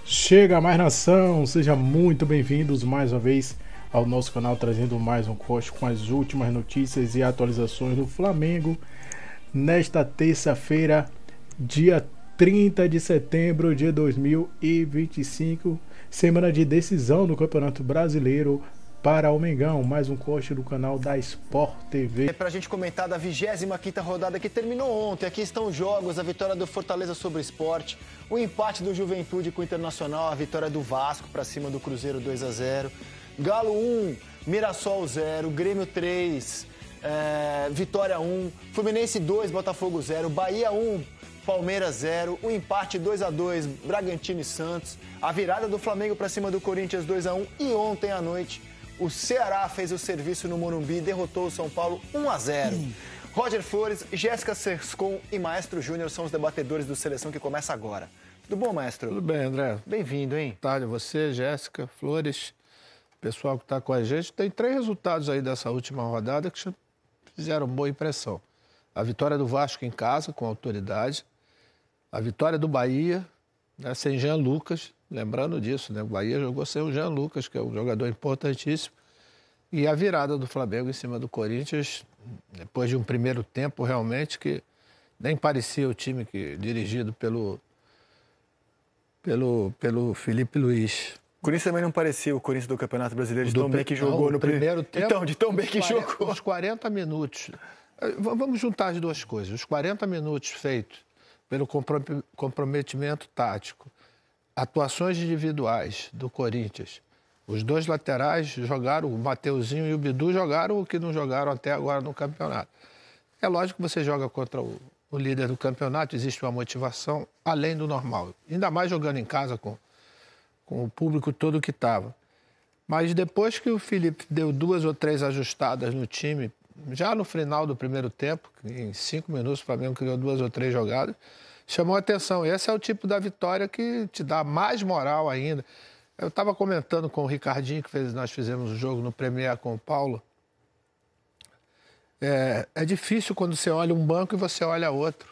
Chega mais nação, sejam muito bem-vindos mais uma vez ao nosso canal, trazendo mais um corte com as últimas notícias e atualizações do Flamengo nesta terça-feira, dia 30 de setembro de 2025, semana de decisão do Campeonato Brasileiro para o Mengão. Mais um corte do canal da Sport TV. É pra gente comentar da 25ª rodada que terminou ontem. Aqui estão os jogos: a vitória do Fortaleza sobre o Sport, o empate do Juventude com o Internacional, a vitória do Vasco para cima do Cruzeiro 2-0, Galo 1, Mirassol 0, Grêmio 3, Vitória 1, Fluminense 2, Botafogo 0, Bahia 1, Palmeiras 0, o empate 2-2, Bragantino e Santos, a virada do Flamengo para cima do Corinthians 2-1 e ontem à noite o Ceará fez o serviço no Morumbi e derrotou o São Paulo 1-0. Roger Flores, Jéssica Sescon e Maestro Júnior são os debatedores do Seleção que começa agora. Tudo bom, Maestro? Tudo bem, André. Bem-vindo, hein? Boa tarde a você, Jéssica, Flores, pessoal que está com a gente. Tem 3 resultados aí dessa última rodada que fizeram boa impressão. A vitória do Vasco em casa, com autoridade. A vitória do Bahia, né, sem Jean Lucas. Lembrando disso, né? O Bahia jogou sem o Jean Lucas, que é um jogador importantíssimo. E a virada do Flamengo em cima do Corinthians, depois de um primeiro tempo realmente que nem parecia o time dirigido pelo Felipe Luiz. O Corinthians também não parecia o Corinthians do Campeonato Brasileiro de tão bem que jogou no primeiro tempo. Então, de tão bem que jogou. Os 40 minutos. Vamos juntar as duas coisas. Os 40 minutos feitos pelo comprometimento tático, atuações individuais do Corinthians. Os 2 laterais jogaram, o Mateuzinho e o Bidu jogaram o que não jogaram até agora no campeonato. É lógico que você joga contra o líder do campeonato, existe uma motivação além do normal. Ainda mais jogando em casa com o público todo que estava. Mas depois que o Felipe deu 2 ou 3 ajustadas no time, já no final do primeiro tempo, em 5 minutos o Flamengo criou 2 ou 3 jogadas, chamou a atenção. Esse é o tipo da vitória que te dá mais moral ainda. Eu estava comentando com o Ricardinho, nós fizemos o jogo no Premier com o Paulo. É difícil quando você olha um banco e você olha outro.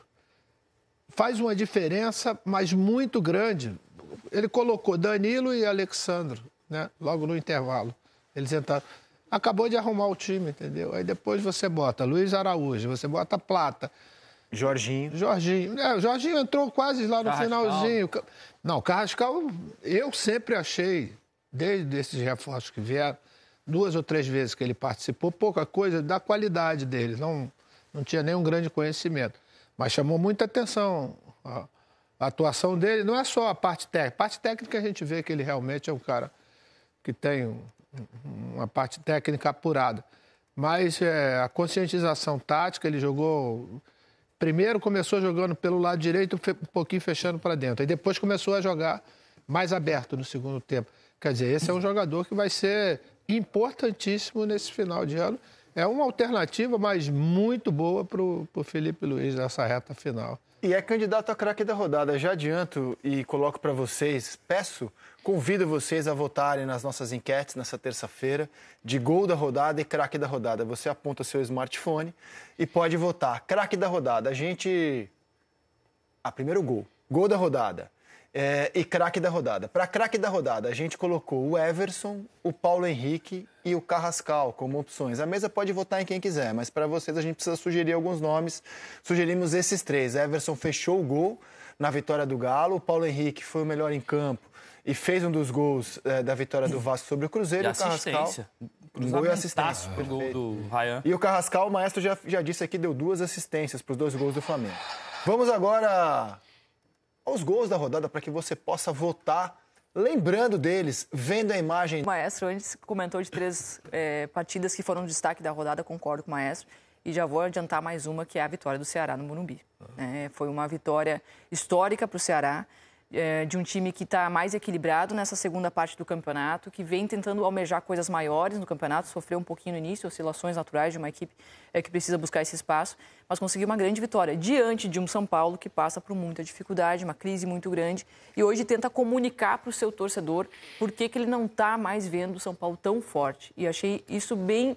Faz uma diferença, mas muito grande. Ele colocou Danilo e Alexandro, né? Logo no intervalo. Eles entraram. Acabou de arrumar o time, entendeu? Aí depois você bota Luiz Araújo, você bota Plata. Jorginho. O Jorginho entrou quase lá no Carrascal. Finalzinho. Não, Carrascal, eu sempre achei, desde esses reforços que vieram, 2 ou 3 vezes que ele participou, pouca coisa da qualidade dele. Não tinha nenhum grande conhecimento. Mas chamou muita atenção a atuação dele. Não é só a parte técnica. A parte técnica a gente vê que ele realmente é um cara que tem uma parte técnica apurada. Mas a conscientização tática, ele jogou... Primeiro começou jogando pelo lado direito, um pouquinho fechando para dentro. Aí depois começou a jogar mais aberto no segundo tempo. Quer dizer, esse é um jogador que vai ser importantíssimo nesse final de ano. É uma alternativa, mas muito boa para o Felipe Luiz nessa reta final. E é candidato a craque da rodada. Já adianto e coloco para vocês, convido vocês a votarem nas nossas enquetes nessa terça-feira de gol da rodada e craque da rodada. Você aponta seu smartphone e pode votar. Craque da rodada, primeiro gol da rodada e craque da rodada. Para craque da rodada, a gente colocou o Everson, o Paulo Henrique e o Carrascal como opções. A mesa pode votar em quem quiser, mas para vocês a gente precisa sugerir alguns nomes. Sugerimos esses 3. Everson fechou o gol na vitória do Galo, o Paulo Henrique foi o melhor em campo e fez um dos gols da vitória do Vasco sobre o Cruzeiro. E o Carrascal, gol e assistência. O gol do Ryan. E o Carrascal, o Maestro já disse aqui, deu 2 assistências para os 2 gols do Flamengo. Vamos agora aos gols da rodada para que você possa votar, lembrando deles, vendo a imagem. O Maestro antes comentou de 3 partidas que foram destaque da rodada, concordo com o Maestro. E já vou adiantar mais uma, que é a vitória do Ceará no Morumbi. Foi uma vitória histórica para o Ceará, de um time que está mais equilibrado nessa segunda parte do campeonato, que vem tentando almejar coisas maiores no campeonato, sofreu um pouquinho no início, oscilações naturais de uma equipe que precisa buscar esse espaço, mas conseguiu uma grande vitória diante de um São Paulo que passa por muita dificuldade, uma crise muito grande, e hoje tenta comunicar para o seu torcedor por que ele não está mais vendo o São Paulo tão forte. E achei isso bem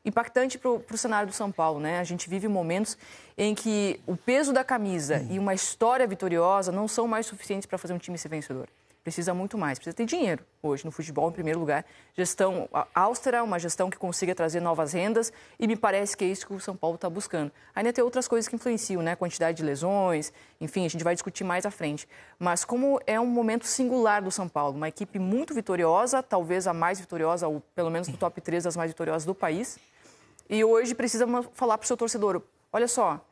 impactante para o cenário do São Paulo, né? A gente vive momentos em que o peso da camisa e uma história vitoriosa não são mais suficientes para fazer um time ser vencedor. precisa muito mais. Precisa ter dinheiro hoje no futebol, em primeiro lugar. Gestão austera, uma gestão que consiga trazer novas rendas e me parece que é isso que o São Paulo está buscando. Ainda tem outras coisas que influenciam, né? Quantidade de lesões, enfim, a gente vai discutir mais à frente. Mas como é um momento singular do São Paulo, uma equipe muito vitoriosa, talvez a mais vitoriosa, ou pelo menos no top 3 das mais vitoriosas do país, e hoje precisa falar para o seu torcedor, olha só,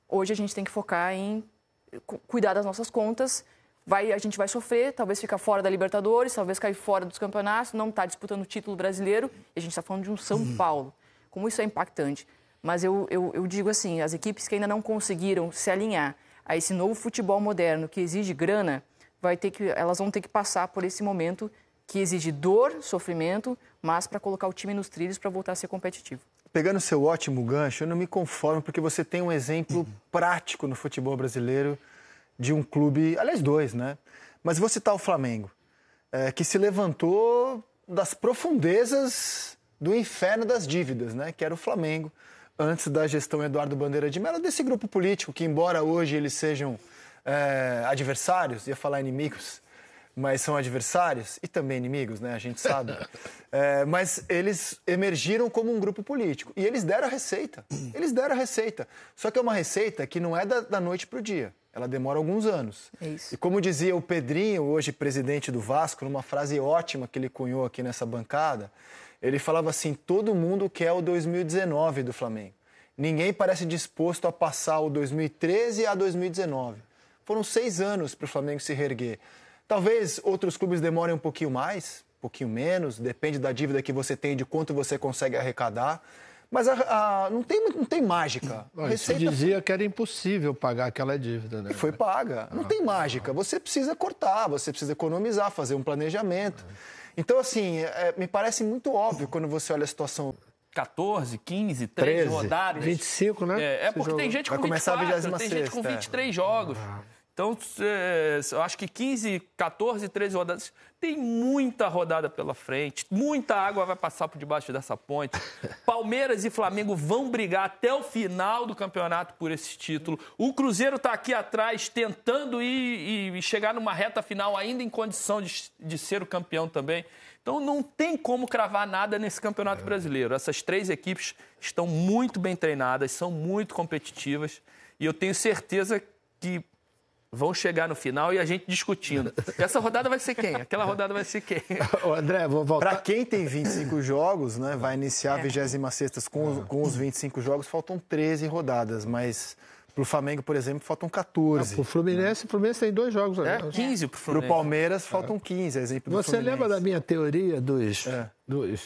hoje a gente tem que focar em cuidar das nossas contas, a gente vai sofrer, talvez ficar fora da Libertadores, talvez cair fora dos campeonatos, não está disputando o título brasileiro, e a gente está falando de um São Paulo. Como isso é impactante. Mas eu digo assim, as equipes que ainda não conseguiram se alinhar a esse novo futebol moderno que exige grana, elas vão ter que passar por esse momento que exige dor, sofrimento, mas para colocar o time nos trilhos para voltar a ser competitivo. Pegando seu ótimo gancho, eu não me conformo porque você tem um exemplo prático no futebol brasileiro de um clube, aliás, dois, né? Mas vou citar o Flamengo, que se levantou das profundezas do inferno das dívidas, né? Que era o Flamengo, antes da gestão Eduardo Bandeira de Mello, desse grupo político, que embora hoje eles sejam adversários, ia falar inimigos, mas são adversários e também inimigos, né? A gente sabe. Mas eles emergiram como um grupo político. E eles deram a receita. Só que é uma receita que não é da noite para o dia. Ela demora alguns anos. É isso. E como dizia o Pedrinho, hoje presidente do Vasco, numa frase ótima que ele cunhou aqui nessa bancada, ele falava assim, todo mundo quer o 2019 do Flamengo. Ninguém parece disposto a passar o 2013 a 2019. Foram 6 anos para o Flamengo se reerguer. Talvez outros clubes demorem um pouquinho mais, um pouquinho menos, depende da dívida que você tem, de quanto você consegue arrecadar. Mas não tem mágica. Você dizia que era impossível pagar aquela dívida, né? E foi paga. Não tem mágica. Você precisa cortar, você precisa economizar, fazer um planejamento. Então, assim, me parece muito óbvio quando você olha a situação... 14, 15, 13 rodadas. 25, né? Porque tem gente com 24, tem gente com 23 jogos. Então, eu acho que 15, 14, 13 rodadas, tem muita rodada pela frente, muita água vai passar por debaixo dessa ponte. Palmeiras e Flamengo vão brigar até o final do campeonato por esse título. O Cruzeiro está aqui atrás tentando ir e chegar numa reta final ainda em condição de ser o campeão também. Então, não tem como cravar nada nesse campeonato brasileiro. Essas 3 equipes estão muito bem treinadas, são muito competitivas e eu tenho certeza que vão chegar no final e a gente discutindo. Essa rodada vai ser quem? Aquela rodada vai ser quem? André, vou voltar. Para quem tem 25 jogos, né, vai iniciar a 26ª com os 25 jogos, faltam 13 rodadas, mas para o Flamengo, por exemplo, faltam 14. Para o Fluminense tem 2 jogos. 15 para o Fluminense. Para o Palmeiras, faltam 15, exemplo do Você Fluminense. lembra da minha teoria dos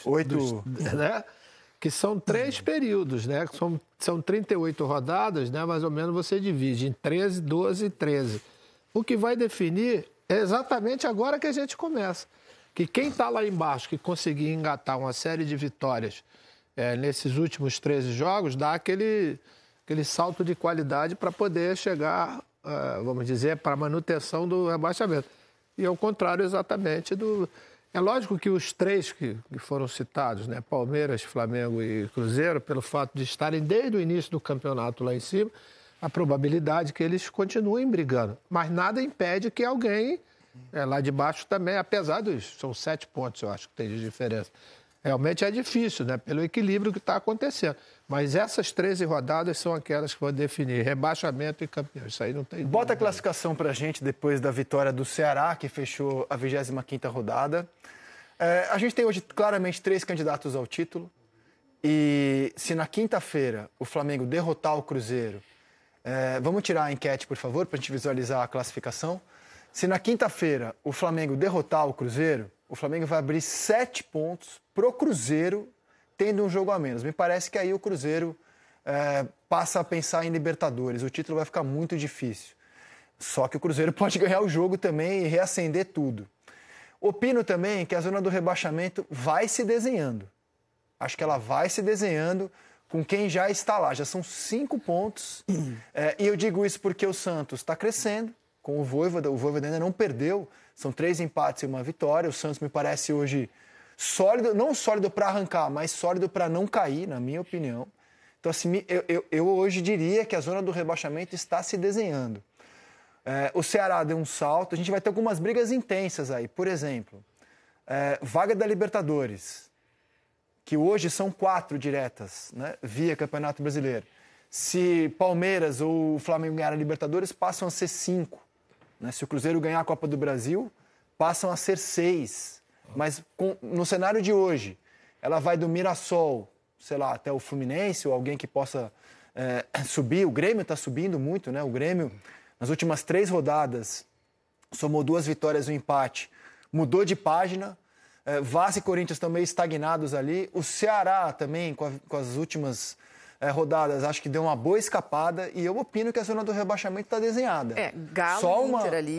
8... né? Que são 3 períodos, né? São 38 rodadas, né? Mais ou menos você divide em 13, 12 e 13. O que vai definir é exatamente agora que a gente começa. Que quem está lá embaixo, que conseguir engatar uma série de vitórias nesses últimos 13 jogos, dá aquele salto de qualidade para poder chegar, vamos dizer, para a manutenção do rebaixamento. E ao contrário exatamente do... É lógico que os 3 que foram citados, né, Palmeiras, Flamengo e Cruzeiro, pelo fato de estarem desde o início do campeonato lá em cima, a probabilidade é que eles continuem brigando. Mas nada impede que alguém lá de baixo também, apesar são 7 pontos, eu acho que tem de diferença. Realmente é difícil, né, pelo equilíbrio que está acontecendo. Mas essas 13 rodadas são aquelas que vão definir rebaixamento e campeão. Isso aí não tem dúvida. Bota a classificação pra gente depois da vitória do Ceará, que fechou a 25ª rodada. A gente tem hoje claramente 3 candidatos ao título. E se na quinta-feira o Flamengo derrotar o Cruzeiro... vamos tirar a enquete, por favor, pra gente visualizar a classificação. Se na quinta-feira o Flamengo derrotar o Cruzeiro, o Flamengo vai abrir 7 pontos pro Cruzeiro, tendo um jogo a menos. Me parece que aí o Cruzeiro passa a pensar em Libertadores. O título vai ficar muito difícil. Só que o Cruzeiro pode ganhar o jogo também e reacender tudo. Opino também que a zona do rebaixamento vai se desenhando. Acho que ela vai se desenhando com quem já está lá. Já são 5 pontos. E eu digo isso porque o Santos está crescendo com o Vojvoda. O Vojvoda ainda não perdeu. São 3 empates e 1 vitória. O Santos me parece hoje sólido, não sólido para arrancar, mas sólido para não cair, na minha opinião. Então, assim, eu hoje diria que a zona do rebaixamento está se desenhando. O Ceará deu um salto, a gente vai ter algumas brigas intensas aí. Por exemplo, vaga da Libertadores, que hoje são 4 diretas, né, via Campeonato Brasileiro. Se Palmeiras ou Flamengo ganhar a Libertadores, passam a ser 5. Né? Se o Cruzeiro ganhar a Copa do Brasil, passam a ser 6. Mas no cenário de hoje, ela vai do Mirassol, sei lá, até o Fluminense, ou alguém que possa subir. O Grêmio está subindo muito, né? O Grêmio, nas últimas 3 rodadas, somou 2 vitórias e um empate. Mudou de página. Vasco e Corinthians também estagnados ali. O Ceará também, com as últimas rodadas, acho que deu uma boa escapada. E eu opino que a zona do rebaixamento está desenhada. Galo Só e Inter ali.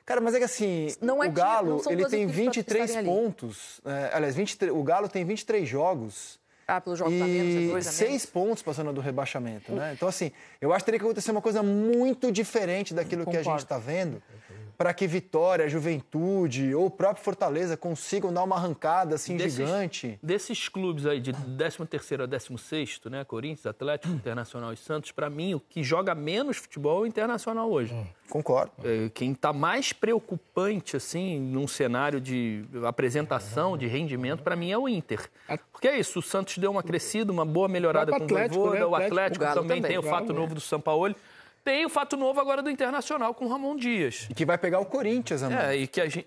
Cara, mas é que assim, o Galo ele tem 23 pontos. Aliás, o Galo tem 23 jogos. Pelo jogo a menos, 2 a menos. 6 pontos para a zona do rebaixamento, né? Então, assim, eu acho que teria que acontecer uma coisa muito diferente daquilo que a gente está vendo para que Vitória, Juventude ou o próprio Fortaleza consigam dar uma arrancada assim gigante. Desses clubes aí, de 13º a 16º, né? Corinthians, Atlético, Internacional e Santos, para mim, o que joga menos futebol é o Internacional hoje. Concordo. Quem está mais preocupante, assim, num cenário de apresentação, de rendimento, para mim é o Inter. Porque é isso, o Santos deu uma crescida, uma boa melhorada com o Voivoda, né? O Atlético também tem o fato novo do Sampaoli. Tem o fato novo agora do Internacional com o Ramon Dias. E que vai pegar o Corinthians, amigo.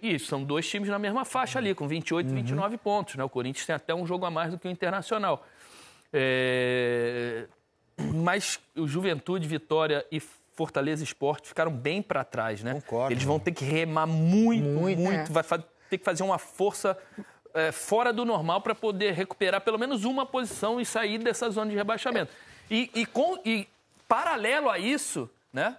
Isso, são 2 times na mesma faixa ali, com 28 e 29 pontos. Né? O Corinthians tem até um jogo a mais do que o Internacional. Mas o Juventude, Vitória e Fortaleza Esporte ficaram bem para trás, né? Concordo. Eles vão ter que remar muito. Vai ter que fazer uma força fora do normal para poder recuperar pelo menos uma posição e sair dessa zona de rebaixamento. E paralelo a isso, né?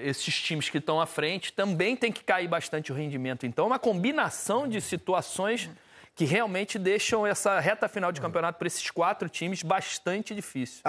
Esses times que estão à frente também tem que cair bastante o rendimento. Então, é uma combinação de situações que realmente deixam essa reta final de campeonato para esses 4 times bastante difícil.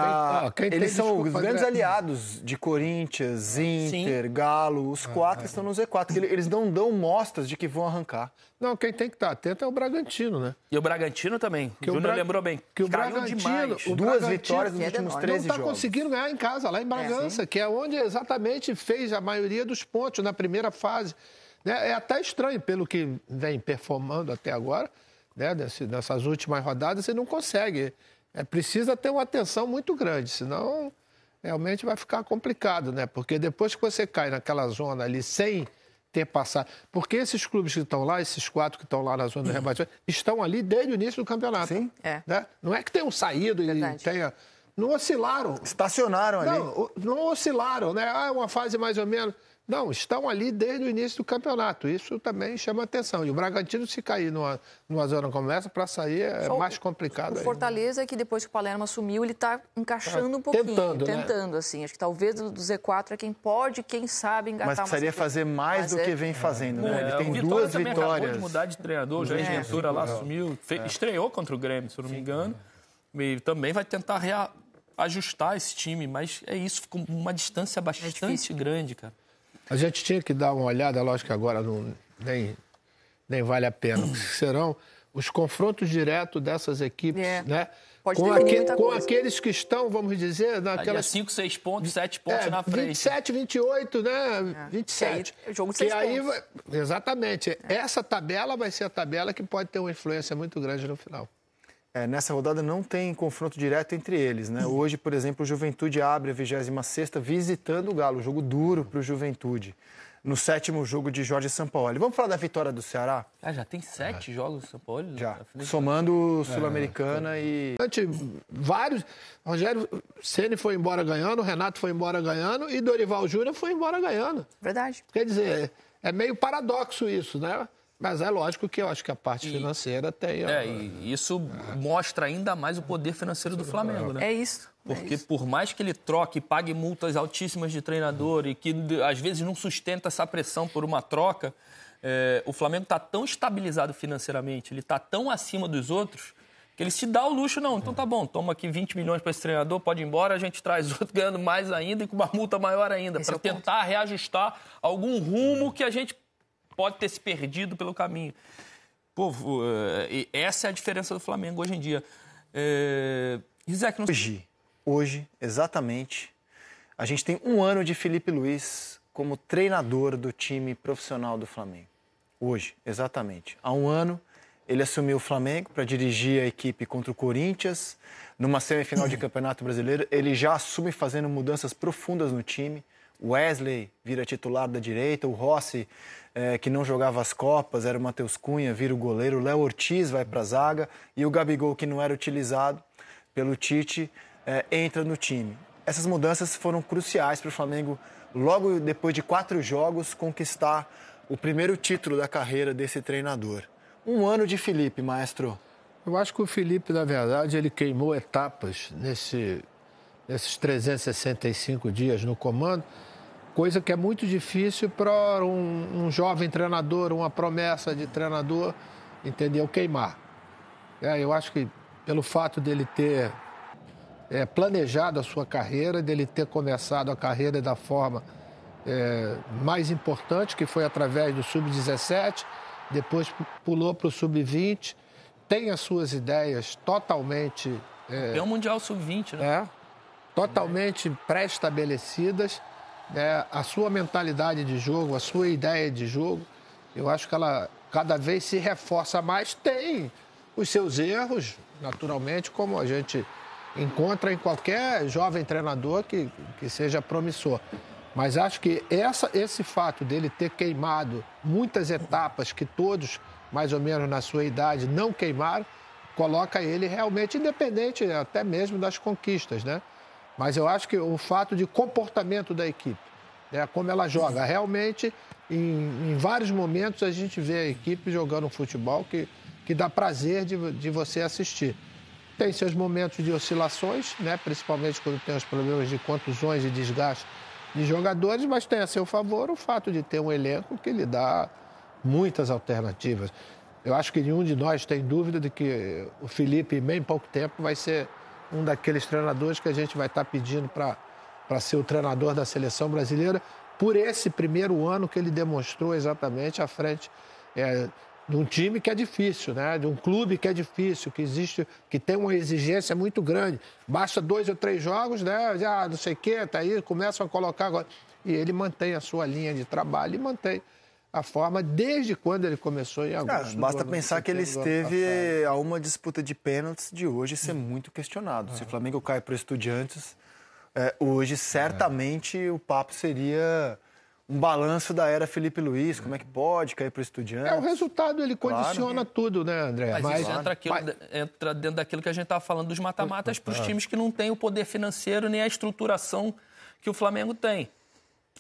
Eles são os grandes aliados de Corinthians, Inter, Galo. Os 4 estão no Z4. Eles não dão mostras de que vão arrancar. Não, quem tem que estar atento é o Bragantino, né? E o Bragantino também. O Júnior lembrou bem. Que o Bragantino, 2 vitórias nos últimos 13 jogos. Não está conseguindo ganhar em casa, lá em Bragança, que é onde exatamente fez a maioria dos pontos na primeira fase. É até estranho, pelo que vem performando até agora, né, nessas últimas rodadas, ele não consegue. Precisa ter uma atenção muito grande, senão realmente vai ficar complicado, né? Porque depois que você cai naquela zona ali sem ter passado... Porque esses clubes que estão lá, esses 4 que estão lá na zona do rebaixamento, estão ali desde o início do campeonato. Sim. Né? Não é que tenham saído e tenha... Não oscilaram. Estacionaram ali. Não oscilaram, né? Uma fase mais ou menos... Não, estão ali desde o início do campeonato. Isso também chama atenção. E o Bragantino, se cair numa zona como essa, para sair é mais complicado. O Fortaleza, que depois que o Palermo assumiu, ele está encaixando um pouquinho. Tentando, né? Assim. Acho que talvez do Z4 é quem pode, quem sabe engatar mais. Mas precisaria fazer mais do que vem fazendo, né? Ele tem 2 vitórias. Acabou de mudar de treinador, o Jair Ventura lá assumiu, estreou contra o Grêmio, se eu não me engano. E também vai tentar reajustar esse time, mas é isso, ficou uma distância bastante grande, cara. A gente tinha que dar uma olhada, lógico que agora nem vale a pena, serão os confrontos diretos dessas equipes, né? Com aqueles que estão, vamos dizer, naquelas... 5, 6 pontos, 7 pontos na frente. 27, 28, né? 27. É jogo de 6 pontos. Exatamente. Essa tabela vai ser a tabela que pode ter uma influência muito grande no final. Nessa rodada não tem confronto direto entre eles, né? Hoje, por exemplo, o Juventude abre a 26ª visitando o Galo, jogo duro para o Juventude, no 7º jogo de Jorge Sampaoli. Vamos falar da vitória do Ceará? Já tem 7 jogos do Sampaoli? Já, somando Sul-Americana e... Vários. Rogério Ceni foi embora ganhando, Renato foi embora ganhando e Dorival Júnior foi embora ganhando. Verdade. Quer dizer, é meio paradoxo isso, né? Mas é lógico que eu acho que a parte financeira tem... E isso mostra ainda mais o poder financeiro do Flamengo, né? É isso. Porque por mais que ele troque e pague multas altíssimas de treinador e que às vezes não sustenta essa pressão por uma troca, o Flamengo está tão estabilizado financeiramente, ele está tão acima dos outros, que ele se dá o luxo, não. Então tá bom, toma aqui 20 milhões para esse treinador, pode ir embora, a gente traz outro ganhando mais ainda e com uma multa maior ainda, para tentar reajustar algum rumo que a gente pode ter se perdido pelo caminho. Pô, essa é a diferença do Flamengo hoje em dia. Hoje, exatamente, A gente tem 1 ano de Felipe Luiz como treinador do time profissional do Flamengo. Hoje, exatamente. Há 1 ano, ele assumiu o Flamengo para dirigir a equipe contra o Corinthians. Numa semifinal de Campeonato Brasileiro, ele já assume fazendo mudanças profundas no time. O Wesley vira titular da direita, o Rossi, que não jogava as Copas, era o Matheus Cunha, vira o goleiro, o Léo Ortiz vai para a zaga e o Gabigol, que não era utilizado pelo Tite, entra no time. Essas mudanças foram cruciais para o Flamengo, logo depois de 4 jogos, conquistar o primeiro título da carreira desse treinador. 1 ano de Felipe, maestro. Eu acho que o Felipe, na verdade, ele queimou etapas nesses 365 dias no comando, coisa que é muito difícil para um jovem treinador, uma promessa de treinador, entendeu? Queimar. Eu acho que pelo fato dele ter planejado a sua carreira, dele ter começado a carreira da forma mais importante, que foi através do Sub-17, depois pulou para o Sub-20, tem as suas ideias totalmente... É um Mundial Sub-20, né? Totalmente pré-estabelecidas, a sua mentalidade de jogo, a sua ideia de jogo, eu acho que ela cada vez se reforça mais, tem os seus erros, naturalmente, como a gente encontra em qualquer jovem treinador que seja promissor. Mas acho que esse fato dele ter queimado muitas etapas que todos, mais ou menos na sua idade, não queimaram, coloca ele realmente independente até mesmo das conquistas, né? Mas eu acho que o fato de comportamento da equipe, como ela joga, realmente, em vários momentos a gente vê a equipe jogando um futebol que dá prazer de você assistir. Tem seus momentos de oscilações, né? Principalmente quando tem os problemas de contusões e desgaste de jogadores, mas tem a seu favor o fato de ter um elenco que lhe dá muitas alternativas. Eu acho que nenhum de nós tem dúvida de que o Felipe, em bem pouco tempo, vai ser um daqueles treinadores que a gente vai estar pedindo para ser o treinador da seleção brasileira, por esse primeiro ano que ele demonstrou exatamente à frente de um time que é difícil, né? De um clube que é difícil, que tem uma exigência muito grande. Basta 2 ou 3 jogos, né? Já não sei o quê, tá aí, começam a colocar agora. E ele mantém a sua linha de trabalho e mantém a forma desde quando ele começou em agosto. Basta pensar que ele esteve a uma disputa de pênaltis de hoje ser muito questionado. Se o Flamengo cai para o Estudiantes, hoje certamente o papo seria um balanço da era Felipe Luiz. Como é que pode cair para o Estudiantes? O resultado ele condiciona tudo, né, André? Mas isso entra dentro daquilo que a gente estava falando dos mata-matas para os times que não têm o poder financeiro nem a estruturação que o Flamengo tem.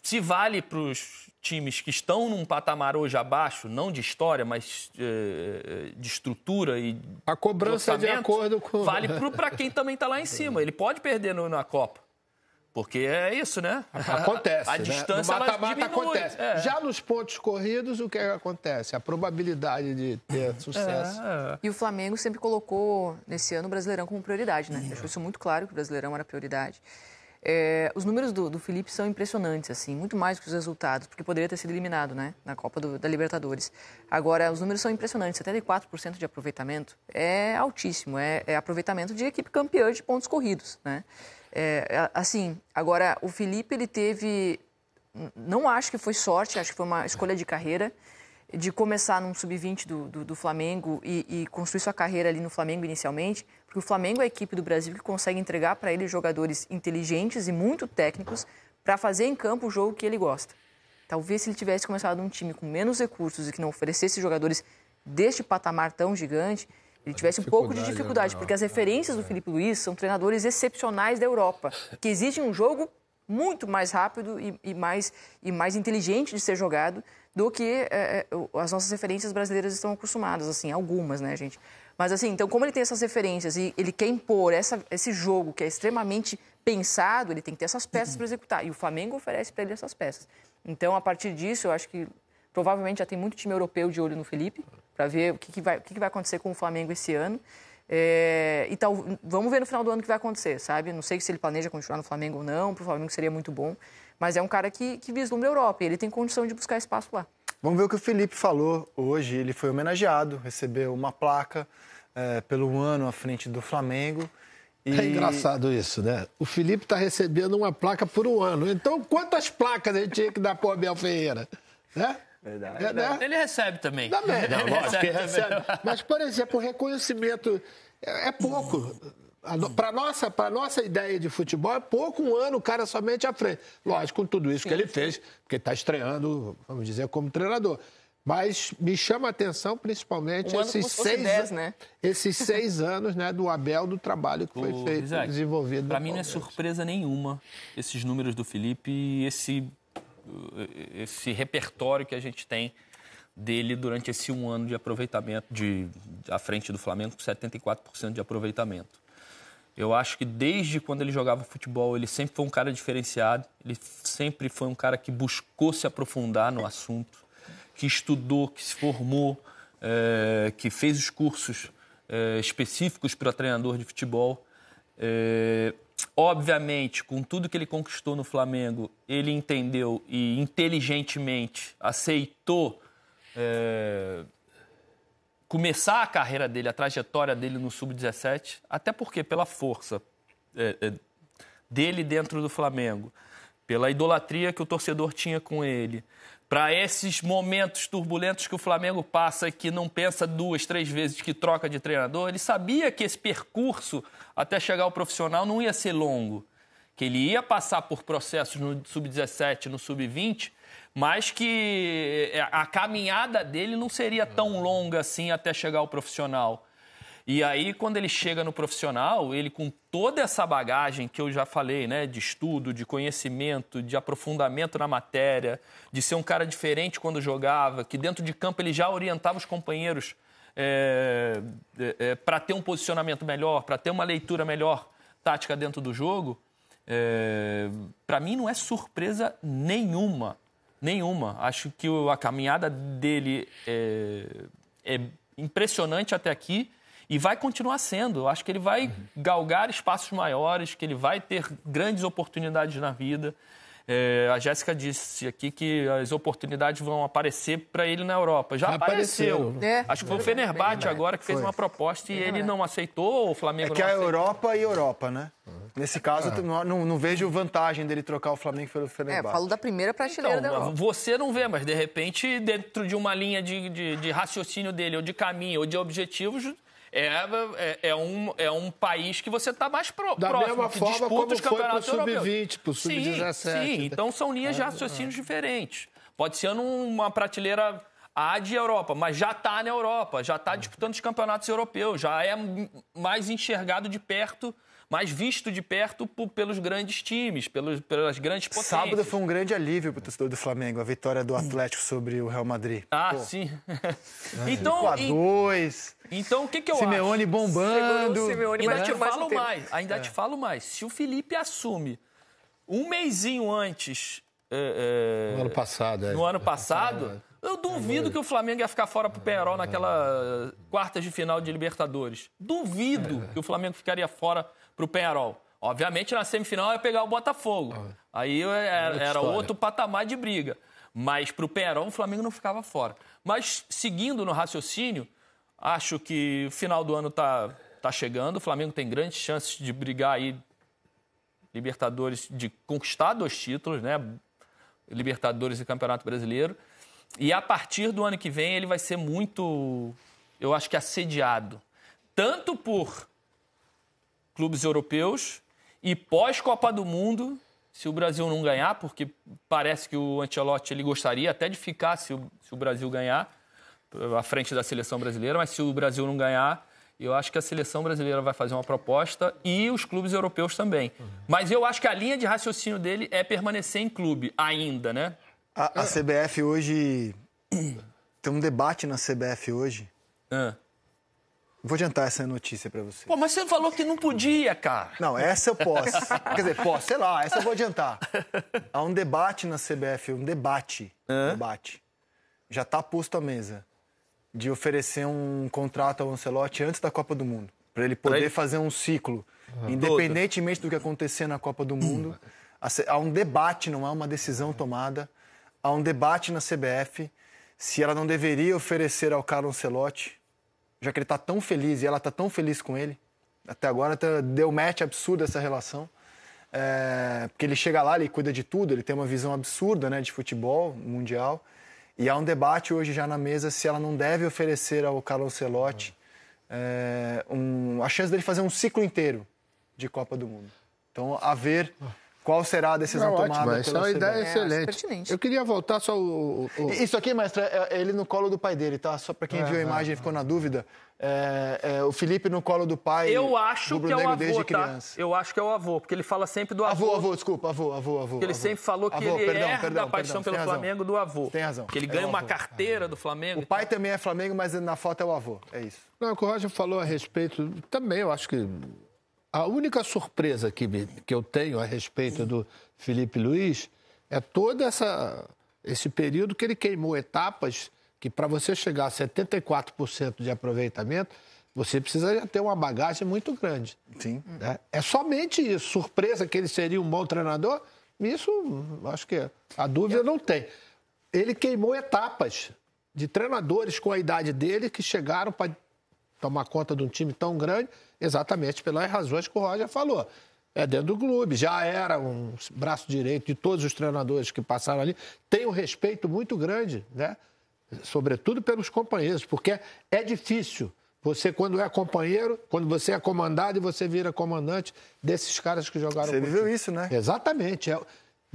Se vale para os times que estão num patamar hoje abaixo, não de história, mas de estrutura e a cobrança de acordo com... Vale para quem também está lá em cima. Ele pode perder na Copa. Porque é isso, né? Acontece, a distância, no mata-mata acontece. Já nos pontos corridos, o que acontece? A probabilidade de ter sucesso. E o Flamengo sempre colocou, nesse ano, o Brasileirão como prioridade, né? Deixou isso muito claro, que o Brasileirão era prioridade. Os números do Felipe são impressionantes, assim, muito mais que os resultados, porque poderia ter sido eliminado, né, na Copa da Libertadores. Agora, os números são impressionantes, 74% de aproveitamento é altíssimo, é aproveitamento de equipe campeã de pontos corridos, né? Assim, agora, o Felipe, ele teve, não acho que foi sorte, acho que foi uma escolha de carreira, de começar num sub-20 do Flamengo e construir sua carreira ali no Flamengo inicialmente, porque o Flamengo é a equipe do Brasil que consegue entregar para ele jogadores inteligentes e muito técnicos para fazer em campo o jogo que ele gosta. Talvez se ele tivesse começado num time com menos recursos e que não oferecesse jogadores deste patamar tão gigante, ele tivesse um pouco de dificuldade, porque as referências do Felipe Luiz são treinadores excepcionais da Europa, que exigem um jogo muito mais rápido e mais inteligente de ser jogado do que as nossas referências brasileiras estão acostumadas, assim, algumas, né, gente? Mas, assim, então, como ele tem essas referências e ele quer impor esse jogo que é extremamente pensado, ele tem que ter essas peças para executar. E o Flamengo oferece para ele essas peças. Então, a partir disso, eu acho que provavelmente já tem muito time europeu de olho no Felipe, para ver o que vai acontecer com o Flamengo esse ano. Então, vamos ver no final do ano o que vai acontecer, sabe? Não sei se ele planeja continuar no Flamengo ou não, para o Flamengo seria muito bom. Mas é um cara que vislumbra a Europa e ele tem condição de buscar espaço lá. Vamos ver o que o Felipe falou hoje. Ele foi homenageado, recebeu uma placa pelo ano à frente do Flamengo É engraçado isso, né? O Felipe está recebendo uma placa por um ano. Então, quantas placas a gente tinha que dar para o Abel Ferreira? Né? Verdade. Né? Ele recebe também. Também. Não, lógico que recebe. Mas, por exemplo, o reconhecimento é pouco. Para nossa ideia de futebol, é pouco um ano o cara somente à frente. Lógico, com tudo isso que ele fez, porque está estreando, vamos dizer, como treinador. Mas me chama a atenção, principalmente, esses 6 anos, né, do Abel, do trabalho que foi feito, Isaac, desenvolvido. Para mim não é surpresa nenhuma esses números do Felipe e esse repertório que a gente tem dele durante esse 1 ano de aproveitamento à frente do Flamengo, com 74% de aproveitamento. Eu acho que desde quando ele jogava futebol, ele sempre foi um cara diferenciado, ele sempre foi um cara que buscou se aprofundar no assunto, que estudou, que se formou, que fez os cursos específicos para treinador de futebol. Obviamente, com tudo que ele conquistou no Flamengo, ele entendeu e inteligentemente aceitou começar a carreira dele, a trajetória dele no Sub-17, até porque pela força dele dentro do Flamengo, pela idolatria que o torcedor tinha com ele, para esses momentos turbulentos que o Flamengo passa, que não pensa 2, 3 vezes que troca de treinador, ele sabia que esse percurso até chegar ao profissional não ia ser longo, que ele ia passar por processos no Sub-17, no Sub-20, mas que a caminhada dele não seria tão longa assim até chegar ao profissional. E aí, quando ele chega no profissional, ele com toda essa bagagem que eu já falei, né, de estudo, de conhecimento, de aprofundamento na matéria, de ser um cara diferente quando jogava, que dentro de campo ele já orientava os companheiros para ter um posicionamento melhor, para ter uma leitura melhor tática dentro do jogo, para mim não é surpresa nenhuma. Acho que a caminhada dele é impressionante até aqui. E vai continuar sendo. Eu acho que ele vai galgar espaços maiores, que ele vai ter grandes oportunidades na vida. A Jéssica disse aqui que as oportunidades vão aparecer para ele na Europa. Já apareceu. Acho que foi o Fenerbahçe agora que fez uma proposta e ele não aceitou, o Flamengo não aceitou. É que a Europa e Europa, né? Nesse caso, não vejo vantagem dele trocar o Flamengo pelo Fenerbahçe. Falo da primeira prateleira da Europa. Você não vê, mas de repente, dentro de uma linha de raciocínio dele, ou de caminho, ou de objetivos... É um país que você está mais próximo. Da mesma que forma como os campeonatos foi para o Sub-20, para o Sub-17. Sim, então são linhas de raciocínios diferentes. Pode ser numa prateleira A de Europa, mas já está na Europa, já está disputando os campeonatos europeus, já é mais enxergado de perto, mais visto de perto pelos grandes times, pelas grandes potências. Sábado foi um grande alívio para o torcedor do Flamengo, a vitória do Atlético sobre o Real Madrid. Sim. Então, 5-2. Então, o que eu Simeone acho? bombando. Ainda te falo mais. Se o Felipe assume um mesinho antes... no ano passado, eu duvido que o Flamengo ia ficar fora pro Peñarol naquela quartas de final de Libertadores. Duvido que o Flamengo ficaria fora pro Peñarol. Obviamente, na semifinal ia pegar o Botafogo. Aí era outro patamar de briga. Mas pro Peñarol o Flamengo não ficava fora. Mas, seguindo no raciocínio, acho que o final do ano tá chegando. O Flamengo tem grandes chances de brigar aí Libertadores, de conquistar 2 títulos, né? Libertadores e Campeonato Brasileiro. E a partir do ano que vem ele vai ser muito, eu acho que assediado. Tanto por clubes europeus e pós-Copa do Mundo, se o Brasil não ganhar, porque parece que o Ancelotti ele gostaria até de ficar se o Brasil ganhar, à frente da seleção brasileira, mas se o Brasil não ganhar, eu acho que a seleção brasileira vai fazer uma proposta e os clubes europeus também. Mas eu acho que a linha de raciocínio dele é permanecer em clube ainda, né? A CBF hoje... Tem um debate na CBF hoje. Vou adiantar essa notícia pra você. Mas você falou que não podia, cara. Não, essa eu posso. Quer dizer, posso, sei lá, essa eu vou adiantar. Há um debate na CBF, um debate. Já está posto à mesa. De oferecer um contrato ao Ancelotti antes da Copa do Mundo. Para ele poder fazer um ciclo. Independentemente do que acontecer na Copa do Mundo. Há um debate, não há uma decisão tomada. Há um debate na CBF se ela não deveria oferecer ao Carlo Ancelotti, já que ele está tão feliz e ela está tão feliz com ele, Até agora deu match absurdo essa relação. Porque ele chega lá, ele cuida de tudo, ele tem uma visão absurda, né, de futebol mundial. E há um debate hoje já na mesa se ela não deve oferecer ao Carlo Ancelotti a chance dele fazer um ciclo inteiro de Copa do Mundo. Então, a ver qual será a decisão tomada. Essa é uma ideia excelente. Eu queria voltar só Isso aqui, mestre, é ele no colo do pai dele, tá? Só para quem viu a imagem e ficou na dúvida. O Felipe no colo do pai. Eu acho que é o avô, desde tá? Criança. Eu acho que é o avô, porque ele fala sempre do avô. Avô. Ele sempre falou que ele herda a paixão pelo Flamengo do avô. Tem razão. Que ele ganha uma carteira do Flamengo. O pai também é Flamengo, mas na foto é o avô. É isso. Não, o que o Roger falou a respeito, também eu acho que a única surpresa que eu tenho a respeito do Felipe Luiz é todo esse período que ele queimou etapas que para você chegar a 74% de aproveitamento, você precisa já ter uma bagagem muito grande. Sim. Né? É somente isso. Surpresa que ele seria um bom treinador, isso acho que a dúvida não tem. Ele queimou etapas de treinadores com a idade dele que chegaram para tomar conta de um time tão grande, exatamente pelas razões que o Roger falou. É dentro do clube, já era um braço direito de todos os treinadores que passaram ali. Tem um respeito muito grande, né? Sobretudo pelos companheiros, porque é difícil você, quando é companheiro, quando você é comandado e você vira comandante desses caras que jogaram. Você viveu isso, né? Exatamente.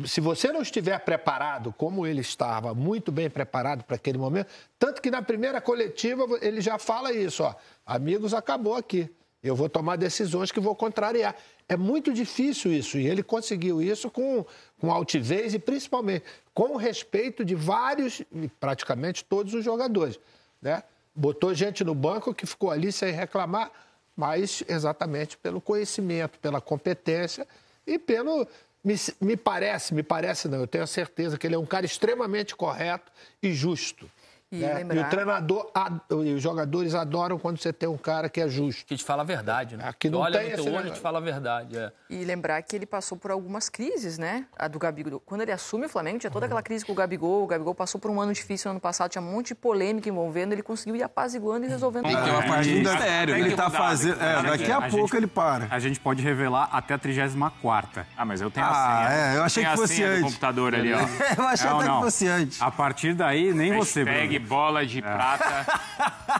Se você não estiver preparado, como ele estava, muito bem preparado para aquele momento, tanto que na primeira coletiva ele já fala isso, ó, amigos, acabou aqui. Eu vou tomar decisões que vou contrariar. É muito difícil isso, e ele conseguiu isso com altivez e principalmente com o respeito de vários, praticamente todos os jogadores, né? Botou gente no banco que ficou ali sem reclamar, mas exatamente pelo conhecimento, pela competência e pelo... Me parece não, eu tenho a certeza que ele é um cara extremamente correto e justo. Né? E o treinador e os jogadores adoram quando você tem um cara que é justo. Que te fala a verdade, né? Que não olha tem no teu olho e te fala a verdade. E lembrar que ele passou por algumas crises, né? A do Gabigol. Quando ele assume o Flamengo, tinha toda aquela crise com o Gabigol. O Gabigol passou por um ano difícil no ano passado, tinha um monte de polêmica envolvendo. Ele conseguiu ir apaziguando e resolvendo. Tem que ter uma parte de mistério. Ele tá fazendo. Daqui a pouco ele para. A gente pode revelar até a 34ª. Ah, mas eu tenho a senha. Eu achei que fosse antes. Do computador ali, ó. Eu achei até que fosse antes. A partir daí, nem você, Bruno. Pegue bola de prata.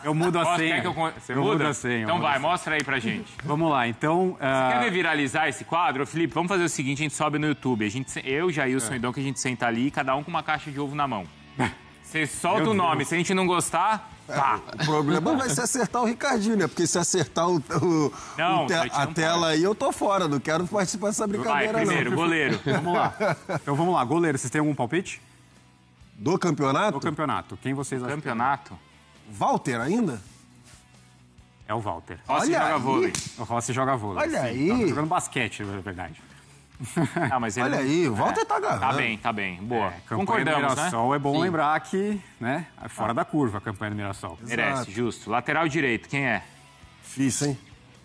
Eu mudo a senha. Você muda a senha. Então vai, mostra aí pra gente. Vamos lá, então... Você quer ver viralizar esse quadro? Felipe, vamos fazer o seguinte, a gente sobe no YouTube. Eu, Jailson e Dom, que a gente senta ali, cada um com uma caixa de ovo na mão. Você solta o nome, se a gente não gostar... Tá. O problema vai ser acertar o Ricardinho, né? Porque se acertar a tela aí, eu tô fora. Não quero participar dessa brincadeira, vai, primeiro, não. Goleiro. Vamos lá. Então vamos lá, goleiro, vocês têm algum palpite? Do campeonato? Do campeonato. Quem vocês acham? Campeonato? Walter ainda? É o Walter. Rossi joga vôlei. O Rossi joga vôlei. Olha aí. Tá jogando basquete, na verdade. Ah, mas ele Olha aí, o Walter tá agarrando. Tá bem. Boa. Concordamos, né? Mirassol é bom lembrar que, né, é fora da curva a campanha do Mirassol. Merece, justo. Lateral direito, quem é? Difícil, hein?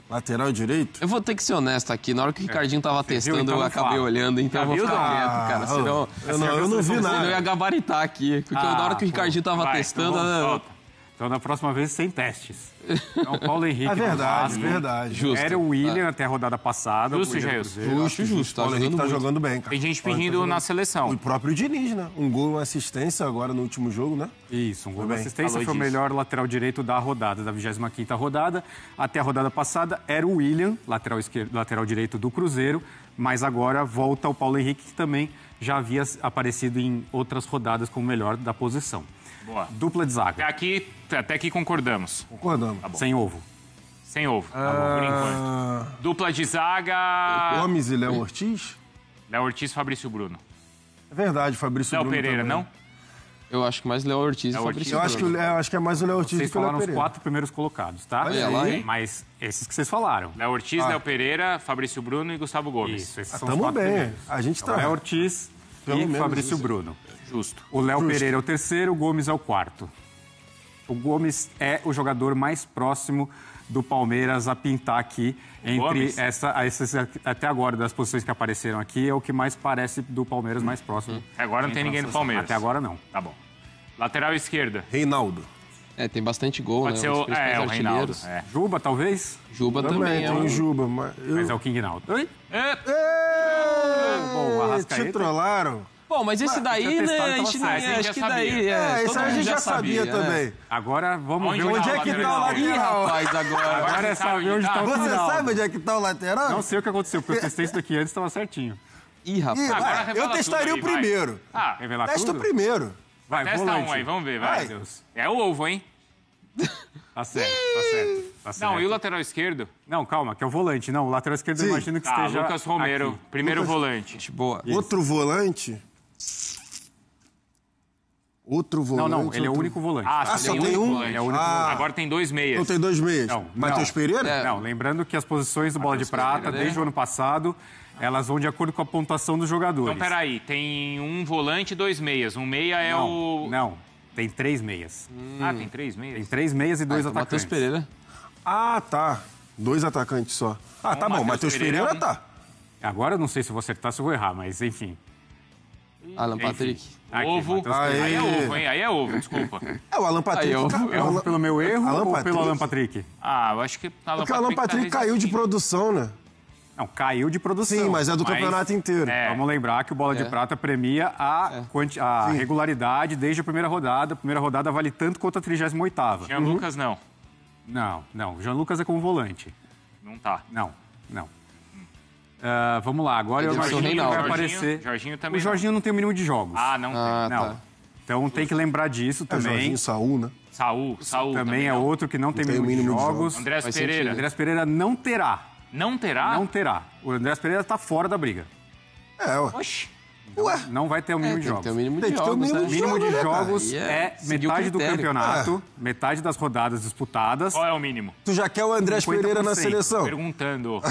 Lateral direito? Eu vou ter que ser honesto aqui. Na hora que o Ricardinho tava testando, então eu acabei olhando, então eu vou ficar quieto, cara. Senão, eu não vi nada. Eu ia gabaritar aqui. Porque na hora que o Ricardinho tava testando... Então, na próxima vez, sem testes. Então, Paulo Henrique. É verdade. Justo. Era o William até a rodada passada. Justo, Jailson. Justo. Paulo Henrique tá jogando bem, cara. Tem gente pedindo na seleção. O próprio Diniz, né? Um gol e uma assistência agora no último jogo, né? Isso, um gol e uma assistência. Foi o melhor lateral direito da rodada, da 25ª rodada. Até a rodada passada era o William, lateral direito do Cruzeiro. Mas agora volta o Paulo Henrique, que também já havia aparecido em outras rodadas como melhor da posição. Boa. Dupla de zaga. Até aqui concordamos. Concordamos. Tá bom. Sem ovo. Sem ovo, tá bom, por enquanto. Dupla de zaga... Gomes e Léo Ortiz? Léo Ortiz e Fabrício Bruno. É verdade, Fabrício Léo Bruno Pereira, também. não? Eu acho que mais Léo Ortiz e Fabrício Bruno. Eu acho que é mais o Léo Ortiz Vocês do que o Léo falaram os Pereira. 4 primeiros colocados, tá? Olha lá, hein? Mas esses que vocês falaram. Léo Ortiz, Léo Pereira, Fabrício Bruno e Gustavo Gomes. Isso, esses são os Tamo 4 bem. primeiros. A gente tá... Léo Ortiz e Fabrício Bruno. Justo. O Léo Pereira é o terceiro, o Gomes é o quarto. O Gomes é o jogador mais próximo do Palmeiras a pintar aqui entre essas até agora das posições que apareceram aqui, é o que mais parece do Palmeiras mais próximo. Agora não tem ninguém do Palmeiras. Até agora não. Tá bom. Lateral esquerda. Reinaldo. Tem bastante gol, Pode né? ser o Reinaldo. Juba, talvez? Juba também é um... Juba, mas é o King Naldo. Oi? Bom, Arrascaeta. Te trollaram. Bom, mas esse daí, né, a gente acho que daí... Isso a gente já sabia também. Agora, vamos ver onde é que tá o lateral. Ih, rapaz, agora é saber onde tá o Você final. sabe onde é que tá o lateral? Não sei o que aconteceu, porque eu testei isso daqui antes, estava certinho. Ih, rapaz. Eu testaria o primeiro. Revelar Testa o tudo? primeiro. Vai, testa volante. um aí, vamos ver, vai. Deus. É o ovo, hein? Tá certo. Não, e o lateral esquerdo? Não, calma, que é o volante. Não, o lateral esquerdo eu imagino que esteja Lucas Romero, aqui. primeiro volante. Boa. Outro volante? Não, ele é o único volante. Só tem um? Ele é o único volante. Agora tem 2 meias. Não tem 2 meias? Matheus Pereira? Não, lembrando que as posições do Bola de Prata, desde o ano passado, elas vão de acordo com a pontuação dos jogadores. Então, peraí, tem um volante e 2 meias. Um meia é o... Não, tem 3 meias. Tem 3 meias? Tem 3 meias e 2 atacantes. Matheus Pereira. Tá. 2 atacantes só. Tá bom, Matheus Pereira tá. Agora eu não sei se eu vou acertar, se eu vou errar, mas enfim. Alan Patrick. Ovo. Aí é ovo, hein? Aí é ovo, desculpa. O Alan Patrick. É ovo pelo meu erro ou pelo Alan Patrick? Eu acho que Porque o Alan Patrick caiu de produção, né? Não, caiu de produção. Sim, mas é do campeonato inteiro. Vamos lembrar que o Bola de Prata premia a regularidade desde a primeira rodada. A primeira rodada vale tanto quanto a 38ª. Jean Lucas, não. Não. Jean Lucas é como volante. Não tá. Não. Vamos lá, agora eu imagino que vai aparecer... Jorginho também o Jorginho não tem o mínimo de jogos. Não tem. Não. Então tem que lembrar disso também. Jorginho, Saúl, né? Saúl também é outro que não tem o mínimo de jogos. Andrés Pereira. Andrés Pereira não terá. Não terá? Não terá. O Andrés Pereira tá fora da briga. Oxi. Não vai ter o mínimo de jogos. Tem o mínimo de jogos, né? O mínimo de jogos é metade do campeonato, metade das rodadas disputadas. Qual é o mínimo? Tu já quer o Andrés Pereira na seleção? Perguntando.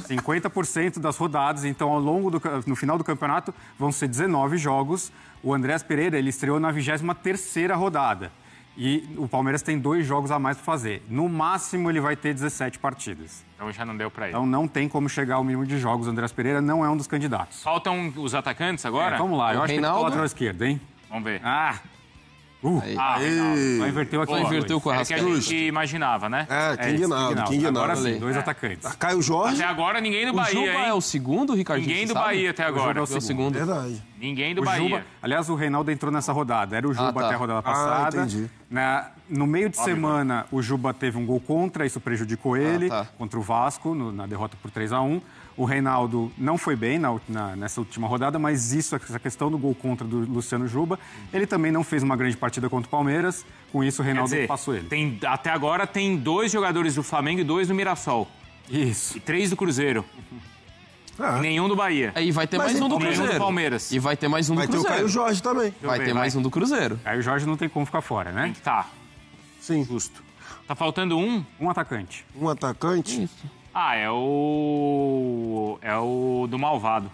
50% das rodadas, então no final do campeonato vão ser 19 jogos. O Andrés Pereira, ele estreou na 23ª rodada. E o Palmeiras tem 2 jogos a mais para fazer. No máximo, ele vai ter 17 partidas. Então já não deu para ele. Então não tem como chegar ao mínimo de jogos. O Andrés Pereira não é um dos candidatos. Faltam os atacantes agora? Vamos lá, eu acho Reinaldo? que é o lateral esquerdo, hein? Vamos ver. Só inverteu aqui. Inverteu com a É que a gente imaginava, né? King Naldo. Agora sim, 2 atacantes. Caio Jorge. Até agora ninguém do O Bahia, Juba hein? é o segundo, Ricardinho? Ninguém do sabe? Bahia até agora. O Juba é o segundo. Verdade. Ninguém do O Bahia. Juba, aliás, o Reinaldo entrou nessa rodada. Era o Juba até a rodada passada. Entendi. No meio de semana, o Juba teve um gol contra, isso prejudicou ele, contra o Vasco, na derrota por 3-1. O Reinaldo não foi bem nessa última rodada, mas essa questão do gol contra do Luciano Juba, ele também não fez uma grande partida contra o Palmeiras, com isso o Reinaldo passou ele. Até agora tem 2 jogadores do Flamengo e 2 do Mirassol. Isso. E 3 do Cruzeiro. Nenhum do Bahia. E vai ter mais um do Cruzeiro. Nenhum do Palmeiras. E vai ter mais um do Cruzeiro. Vai ter o Caio Jorge também. Vai ter mais um do Cruzeiro. Aí o Jorge não tem como ficar fora, né? Tá. Sim. Justo. Tá faltando um? Um atacante. Um atacante? Isso. É o do Malvado.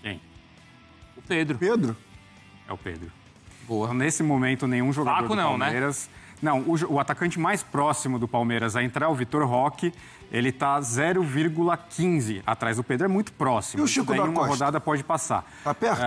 Quem? O Pedro. Pedro? É o Pedro. Boa. Então, nesse momento, nenhum jogador Flaco do não, Palmeiras... Não, o atacante mais próximo do Palmeiras a entrar é o Vitor Roque. Ele tá 0,15 atrás do Pedro. É muito próximo. E o Chico da Costa? Uma rodada pode passar. Tá perto?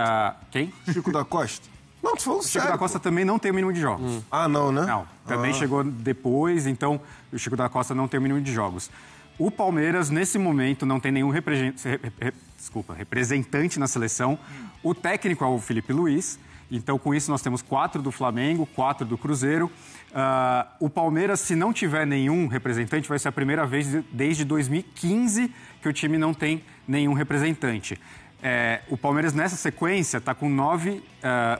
Quem? Chico da Costa? Não, tu falou O Chico sério. da Costa também não tem o mínimo de jogos. Não, né? Não, também chegou depois, então o Chico da Costa não tem o mínimo de jogos. O Palmeiras, nesse momento, não tem nenhum representante na seleção. O técnico é o Felipe Luiz. Então, com isso, nós temos 4 do Flamengo, 4 do Cruzeiro. O Palmeiras, se não tiver nenhum representante, vai ser a primeira vez desde 2015 que o time não tem nenhum representante. O Palmeiras, nessa sequência, está com 9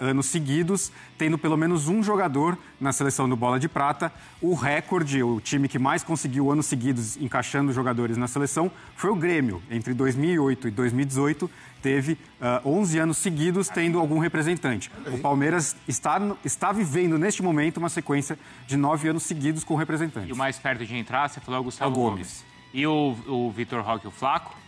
anos seguidos, tendo pelo menos um jogador na seleção do Bola de Prata. O recorde, o time que mais conseguiu anos seguidos encaixando jogadores na seleção, foi o Grêmio. Entre 2008 e 2018, teve 11 anos seguidos tendo algum representante. O Palmeiras está vivendo, neste momento, uma sequência de 9 anos seguidos com representantes. E o mais perto de entrar, você falou, é o Gustavo Gomes. E o Vitor Roque, o Flaco?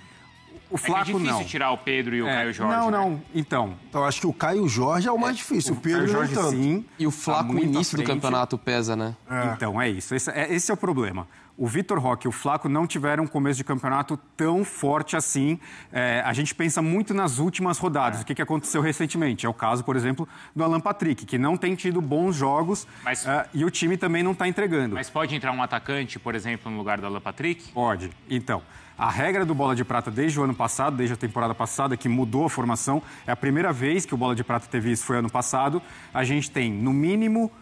O Flaco, é difícil tirar o Pedro e o Caio Jorge. Não. Então, acho que o Caio Jorge é o mais difícil. O Pedro Jorge, não tanto. sim. E o Flaco, no início do campeonato, pesa, né? Então, é isso. Esse é o problema. o Vitor Roque e o Flaco não tiveram um começo de campeonato tão forte assim. A gente pensa muito nas últimas rodadas, o que aconteceu recentemente. É o caso, por exemplo, do Alan Patrick, que não tem tido bons jogos e o time também não está entregando. Mas pode entrar um atacante, por exemplo, no lugar do Alan Patrick? Pode. Então, a regra do Bola de Prata desde o ano passado, desde a temporada passada, que mudou a formação, é a primeira vez que o Bola de Prata teve isso, foi ano passado. A gente tem, no mínimo,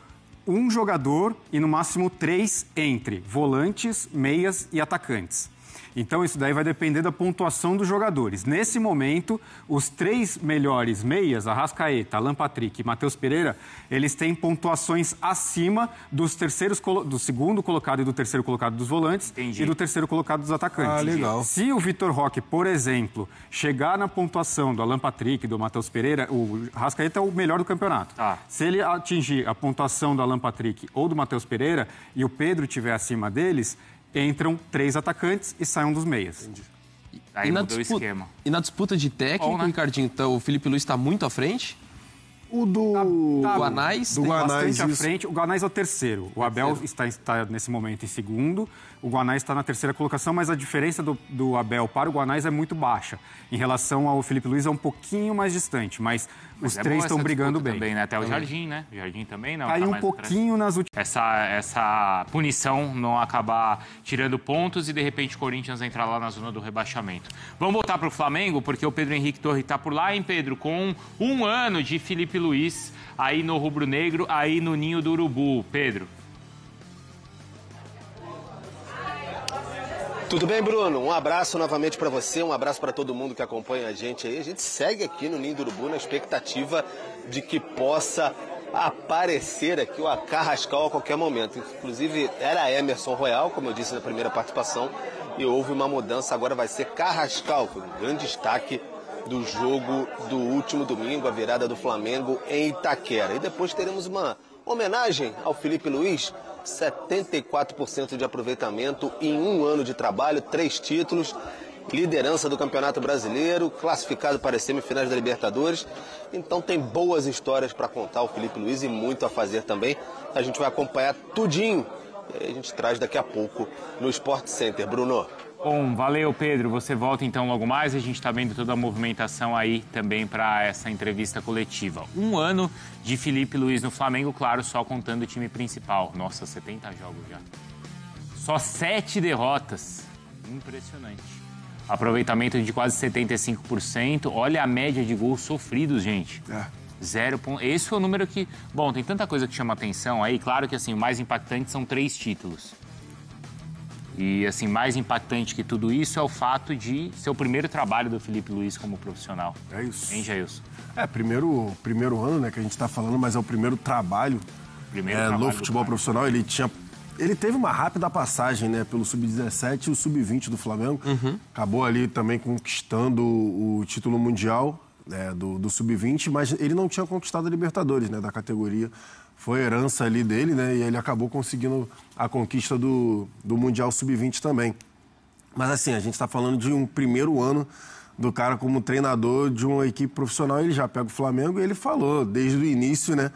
um jogador e, no máximo, 3 entre volantes, meias e atacantes. Então, isso daí vai depender da pontuação dos jogadores. Nesse momento, os 3 melhores meias, Arrascaeta, Alan Patrick e Matheus Pereira, eles têm pontuações acima do segundo colocado e do terceiro colocado dos volantes. Entendi. E do terceiro colocado dos atacantes. Ah, legal. Se o Vitor Roque, por exemplo, chegar na pontuação do Alan Patrick, do Matheus Pereira, o Arrascaeta é o melhor do campeonato. Se ele atingir a pontuação do Alan Patrick ou do Matheus Pereira e o Pedro estiver acima deles, entram 3 atacantes e saem um dos meias. Entendi. Aí mudou o esquema. E na disputa de técnico, né? Ricardinho, então, o Felipe Luiz está muito à frente? O do Guanais tem bastante à frente. O Guanais é o terceiro. O Abel está nesse momento em segundo. O Guanais está na terceira colocação, mas a diferença do Abel para o Guanais é muito baixa. Em relação ao Felipe Luiz é um pouquinho mais distante, mas os 3 estão brigando bem. Também, né? Até o Jardim, né? O Jardim também não. Caiu um pouquinho nas últimas. Essa punição não acabar tirando pontos e de repente o Corinthians entrar lá na zona do rebaixamento. Vamos voltar para o Flamengo, porque o Pedro Henrique Torre está por lá, hein, Pedro? Com 1 ano de Felipe Luiz aí no Rubro Negro, aí no Ninho do Urubu. Pedro. Tudo bem, Bruno? Um abraço novamente para você, um abraço para todo mundo que acompanha a gente aí. A gente segue aqui no Ninho do Urubu na expectativa de que possa aparecer aqui o Carrascal a qualquer momento. Inclusive, era Emerson Royal, como eu disse na primeira participação, e houve uma mudança, agora vai ser Carrascal. Foi um grande destaque do jogo do último domingo, a virada do Flamengo em Itaquera. E depois teremos uma homenagem ao Felipe Luiz, 74% de aproveitamento em 1 ano de trabalho, 3 títulos, liderança do Campeonato Brasileiro, classificado para as semifinais da Libertadores. Então tem boas histórias para contar o Felipe Luiz e muito a fazer também. A gente vai acompanhar tudinho e a gente traz daqui a pouco no Sport Center. Bruno. Bom, valeu, Pedro. Você volta então logo mais. A gente está vendo toda a movimentação aí também para essa entrevista coletiva. 1 ano de Felipe Luiz no Flamengo, claro, só contando o time principal. Nossa, 70 jogos já. Só 7 derrotas. Impressionante. Aproveitamento de quase 75%. Olha a média de gols sofridos, gente. 0 pontos. Esse foi o número que... Bom, tem tanta coisa que chama atenção aí. Claro que assim, o mais impactante são 3 títulos. E, assim, mais impactante que tudo isso é o fato de ser o primeiro trabalho do Felipe Luiz como profissional. É isso. Hein, Jailson? Primeiro ano, né, que a gente está falando, mas é o primeiro trabalho, no futebol profissional. Ele teve uma rápida passagem, né, pelo Sub-17 e o Sub-20 do Flamengo. Acabou ali também conquistando o título mundial do Sub-20, mas ele não tinha conquistado a Libertadores, né, da categoria. Foi herança ali dele, né? E ele acabou conseguindo a conquista do Mundial Sub-20 também. Mas assim, a gente está falando de um primeiro ano do cara como treinador de uma equipe profissional. Ele já pega o Flamengo e ele falou desde o início, né?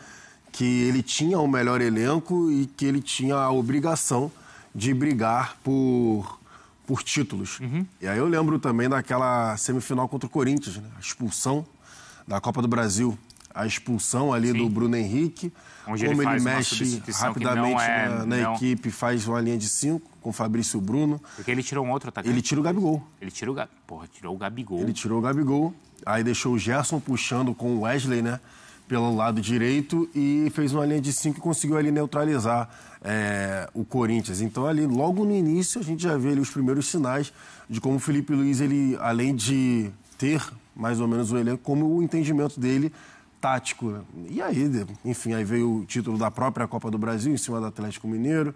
Que ele tinha o melhor elenco e que ele tinha a obrigação de brigar por títulos. E aí eu lembro também daquela semifinal contra o Corinthians, né? A expulsão da Copa do Brasil. A expulsão ali do Bruno Henrique, onde como ele mexe rapidamente na equipe, faz uma linha de 5 com o Fabrício Bruno. Porque ele tirou um outro atacante. Ele tira o Gabigol. Tirou o Gabigol. Ele tirou o Gabigol, aí deixou o Gerson puxando com o Wesley, né, pelo lado direito e fez uma linha de 5 e conseguiu ali neutralizar o Corinthians. Então ali, logo no início, a gente já vê ali os primeiros sinais de como o Felipe Luiz, ele, além de ter mais ou menos o elenco, como o entendimento dele tático, né? E aí, enfim, aí veio o título da própria Copa do Brasil em cima do Atlético Mineiro,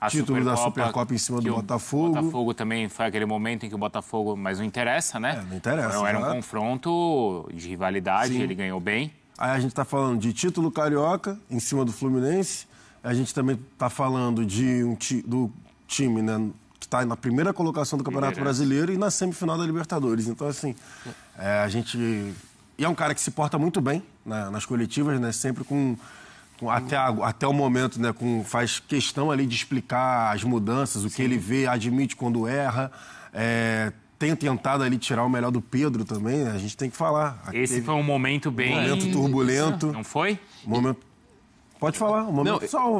título da Supercopa em cima do Botafogo. O Botafogo também foi aquele momento em que o Botafogo, mas não interessa, né? Não interessa. Era um confronto de rivalidade, ele ganhou bem. Aí a gente está falando de título carioca em cima do Fluminense, a gente também está falando do time, né, que está na primeira colocação do Campeonato Brasileiro e na semifinal da Libertadores. Então, assim, a gente... E é um cara que se porta muito bem nas coletivas, né? Sempre com até o momento, né, faz questão ali de explicar as mudanças, o que ele vê, admite quando erra, tem tentado ali tirar o melhor do Pedro também, a gente tem que falar. Esse foi um momento bem... Um momento turbulento. Não foi? Pode falar,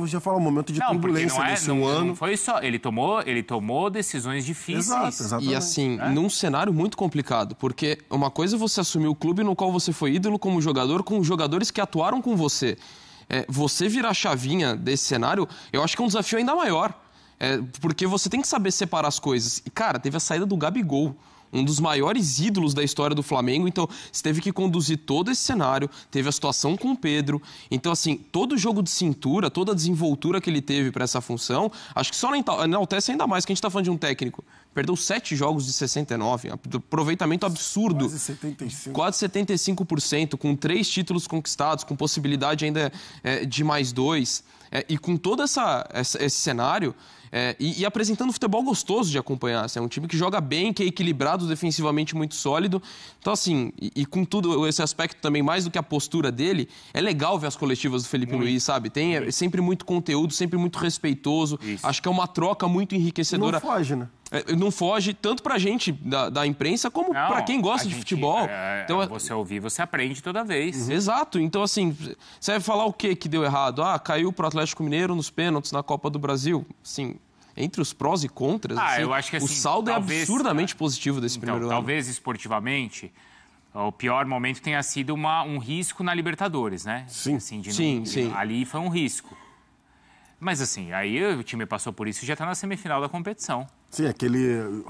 já falar um momento de turbulência desse ano. Não foi só, ele tomou decisões difíceis. Exato, exatamente. E assim, num cenário muito complicado, porque uma coisa é você assumir o clube no qual você foi ídolo como jogador, com jogadores que atuaram com você. Você virar a chavinha desse cenário, eu acho que é um desafio ainda maior. Porque você tem que saber separar as coisas. E, cara, teve a saída do Gabigol, um dos maiores ídolos da história do Flamengo. Então, você teve que conduzir todo esse cenário, teve a situação com o Pedro. Então, assim, todo jogo de cintura, toda a desenvoltura que ele teve para essa função, acho que só enaltece ainda mais, que a gente tá falando de um técnico. Perdeu 7 jogos de 69, aproveitamento absurdo. Quase 75%, com 3 títulos conquistados, com possibilidade ainda de mais 2. E com todo esse cenário... E apresentando futebol gostoso de acompanhar. Assim, é um time que joga bem, que é equilibrado, defensivamente muito sólido. Então, assim, e com tudo esse aspecto também, mais do que a postura dele, é legal ver as coletivas do Felipe Luiz, sabe? Tem sempre muito conteúdo, sempre muito respeitoso. Isso. Acho que é uma troca muito enriquecedora. Não foge, né? Não foge, tanto pra gente da imprensa, como pra quem gosta de futebol. Então, você ouvir, você aprende toda vez. Exato. Então, assim, você vai falar o que deu errado? Caiu pro Atlético Mineiro nos pênaltis na Copa do Brasil. Assim, entre os prós e contras, assim, eu acho que, assim, o saldo talvez, é absurdamente positivo desse primeiro ano. Talvez, esportivamente, o pior momento tenha sido um risco na Libertadores, né? Sim. Assim, sim. Ali foi um risco. Mas, assim, aí o time passou por isso e já está na semifinal da competição. Sim,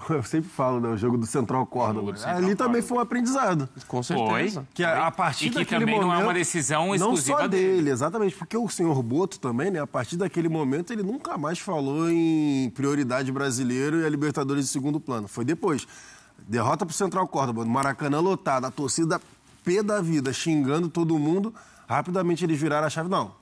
eu sempre falo, né, o jogo do Central Córdoba. Ali também foi um aprendizado. Com certeza. Que a partir daquele também momento, não é uma decisão exclusiva não só dele, exatamente, porque o senhor Boto também, né, a partir daquele momento, ele nunca mais falou em prioridade brasileiro e a Libertadores de segundo plano. Foi depois. Derrota pro Central Córdoba, Maracanã lotado, a torcida pé da vida, xingando todo mundo. Rapidamente eles viraram a chave, não.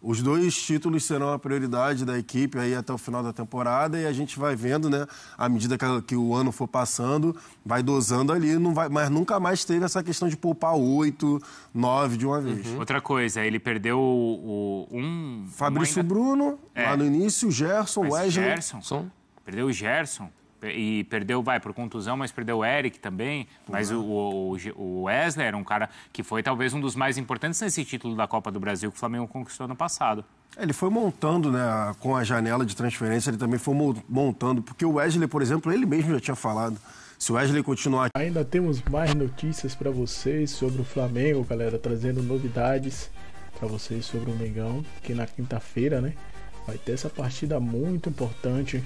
Os 2 títulos serão a prioridade da equipe aí até o final da temporada e a gente vai vendo, né, à medida que o ano for passando, vai dosando ali, mas nunca mais teve essa questão de poupar 8, 9 de uma vez. Outra coisa, ele perdeu Fabrício Bruno, lá no início, o Gerson, o Wesley. Perdeu o Gerson. E perdeu, por contusão, mas perdeu o Eric também. Mas o Wesley era um cara que foi talvez um dos mais importantes nesse título da Copa do Brasil que o Flamengo conquistou no passado. Ele foi montando, né, com a janela de transferência, ele também foi montando, porque o Wesley, por exemplo, ele mesmo já tinha falado. Se o Wesley continuar... Ainda temos mais notícias para vocês sobre o Flamengo, galera, trazendo novidades para vocês sobre o Mengão, que na quinta-feira, né, vai ter essa partida muito importante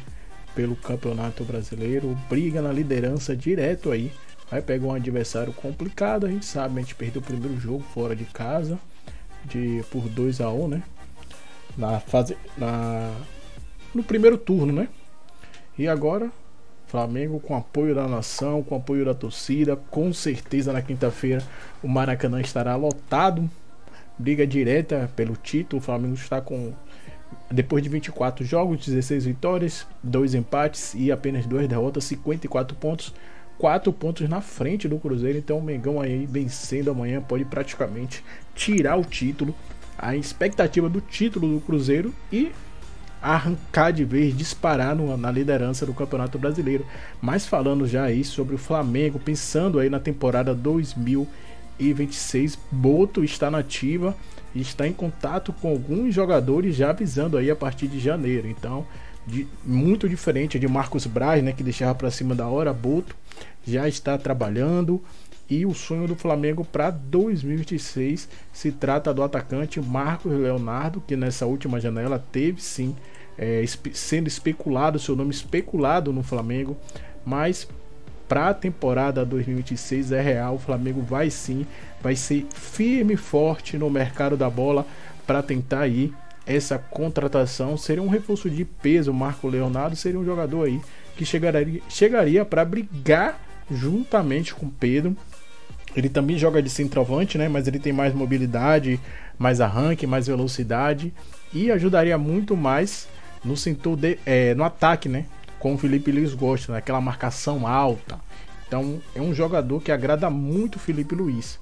pelo Campeonato Brasileiro, briga na liderança direto aí, vai pegar um adversário complicado, a gente sabe, a gente perdeu o primeiro jogo fora de casa, por 2-1, né, no primeiro turno, né, e agora, Flamengo com apoio da nação, com apoio da torcida, com certeza na quinta-feira o Maracanã estará lotado, briga direta pelo título, o Flamengo está com... Depois de 24 jogos, 16 vitórias, 2 empates e apenas 2 derrotas, 54 pontos, 4 pontos na frente do Cruzeiro. Então o Mengão aí vencendo amanhã pode praticamente tirar o título, a expectativa do título do Cruzeiro e arrancar de vez, disparar na liderança do Campeonato Brasileiro. Mas falando já aí sobre o Flamengo, pensando aí na temporada 2026, Boto está na ativa e está em contato com alguns jogadores já avisando aí a partir de janeiro. Então, muito diferente de Marcos Braz, né, que deixava para cima da hora, Boto já está trabalhando. E o sonho do Flamengo para 2026 se trata do atacante Marcos Leonardo, que nessa última janela teve sim sendo especulado, seu nome especulado no Flamengo, mas para a temporada 2026 é real, o Flamengo vai ser firme e forte no mercado da bola para tentar aí essa contratação. Seria um reforço de peso. Marco Leonardo seria um jogador aí que chegaria para brigar juntamente com Pedro. Ele também joga de centroavante, né? Mas ele tem mais mobilidade, mais arranque, mais velocidade e ajudaria muito mais no setor no ataque, né? Como o Felipe Luiz gosta, naquela marcação alta. Então é um jogador que agrada muito o Felipe Luiz.